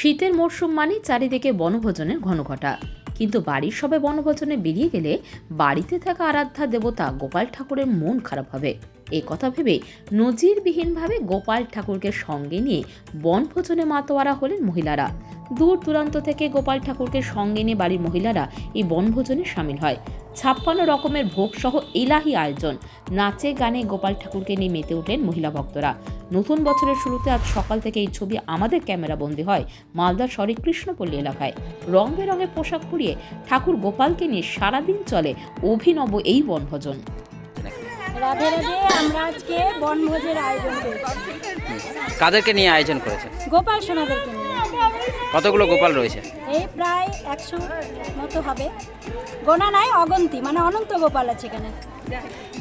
শীতের মরশুম মানে চারিদিকে বনভোজনের ঘনঘটা। কিন্তু বাড়ির সবাই বনভোজনে বেরিয়ে গেলে বাড়িতে থাকা আরাধ্যা দেবতা গোপাল ঠাকুরের মন খারাপ হবে। এই কথা ভেবে নজিরবিহীনভাবে গোপাল ঠাকুরকে সঙ্গে নিয়ে বনভোজনে মাতোয়ারা হলেন মহিলারা। দূর দূরান্ত থেকে গোপাল ঠাকুরকে সঙ্গে নিয়ে বাড়ির মহিলারা এই বনভোজনে সামিল হয়। 56 রকমের ভোগ সহ এলাহি আয়োজন, নাচে গানে গোপাল ঠাকুরকে নিয়ে মেতে উঠলেন মহিলা ভক্তরা। নতুন বছরের শুরুতে আজ সকাল থেকে এই ছবি আমাদের ক্যামেরাবন্দি হয় মালদার শহরের কৃষ্ণপল্লী এলাকায়। রং বেরঙের পোশাক পরিয়ে ঠাকুর গোপালকে নিয়ে সারাদিন চলে অভিনব এই বনভোজন। রাধে রাধে। আমরা আজকে বনভোজের আয়োজন করেছি। কাদেরকে নিয়ে আয়োজন করেছেন? গোপাল সোনাদেরকে নিয়ে। কতগুলো গোপাল রয়েছে? এই প্রায় 100 মতো হবে, গোনা নাই, অগন্তি, মানে অনন্ত গোপাল আছে এখানে।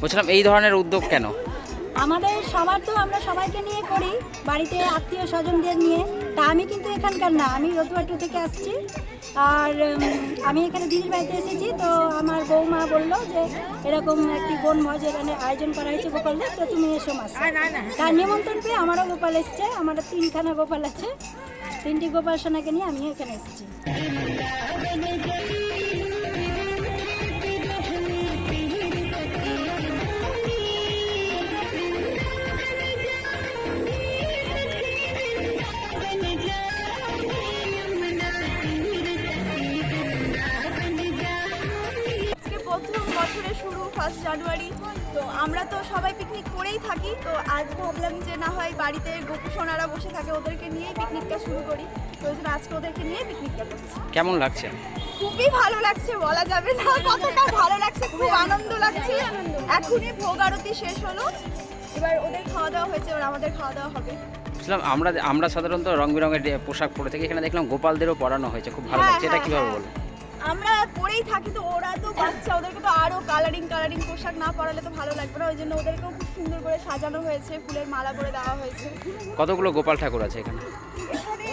বলছিলাম এই ধরনের উদ্যোগ কেন? আমাদের সবার তো আমরা সবাইকে নিয়ে করি, বাড়িতে আত্মীয় স্বজনদের নিয়ে। তা আমি কিন্তু এখানকার না, আমি রতুয়াটু থেকে আসছি। আর আমি এখানে দিদির বাড়িতে এসেছি, তো আমার বৌমা বললো যে এরকম একটি বনভোজ এখানে আয়োজন করা হয়েছে গোপালদের, তো তুমি এসো মাস। তার নিমন্ত্রণ পেয়ে আমারও গোপাল এসছে, আমারও 3খানা গোপাল আছে। 3টি গোপাল সোনাকে নিয়ে আমি এখানে এসেছি। প্রথম বছরের শুরু 1 জানুয়ারি, তো আমরা তো সবাই পিকনিক করেই থাকি। তো আজ ভাবলাম যে না হয় বাড়িতে গোপু সোনারা বসে থাকে, ওদেরকে নিয়েই পিকনিকটা শুরু করি। তো ওই জন্য আজকে ওদেরকে নিয়ে পিকনিকটা করছি। কেমন লাগছে? খুবই ভালো লাগছে, বলা যাবে না কতটা ভালো লাগছে, খুব আনন্দ লাগছে। এখনই ভোগ আরতি শেষ হলো, এবার ওদের খাওয়া দাওয়া হয়েছে, এবার আমাদের খাওয়া দাওয়া হবে। বলছিলাম আমরা সাধারণত রং বেরঙের পোশাক পরে থাকি, এখানে দেখলাম গোপালদেরও পরানো হয়েছে, খুব ভালো লাগছে। এটা কিভাবে বলবো? আমরা পরেই থাকি, তো ওরা তো বাচ্চা, ওদেরকে তো আরো কালারিং পোশাক না পরালে তো ভালো লাগবে না। ওই জন্য ওদেরকেও খুব সুন্দর করে সাজানো হয়েছে, ফুলের মালা করে দেওয়া হয়েছে। কতগুলো গোপাল ঠাকুর আছে এখানে? এখানে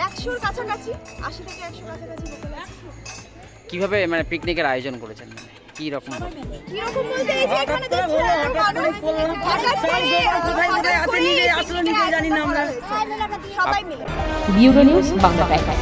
100-র কাছাকাছি, 80 থেকে 100 কাছাকাছি গোপাল আছে। কিভাবে মানে পিকনিকের আয়োজন করেছেন? কি রকম? কিরকম বলতে এই যে এখানে তো সবাই মিলে। Bureau news Bangla Times.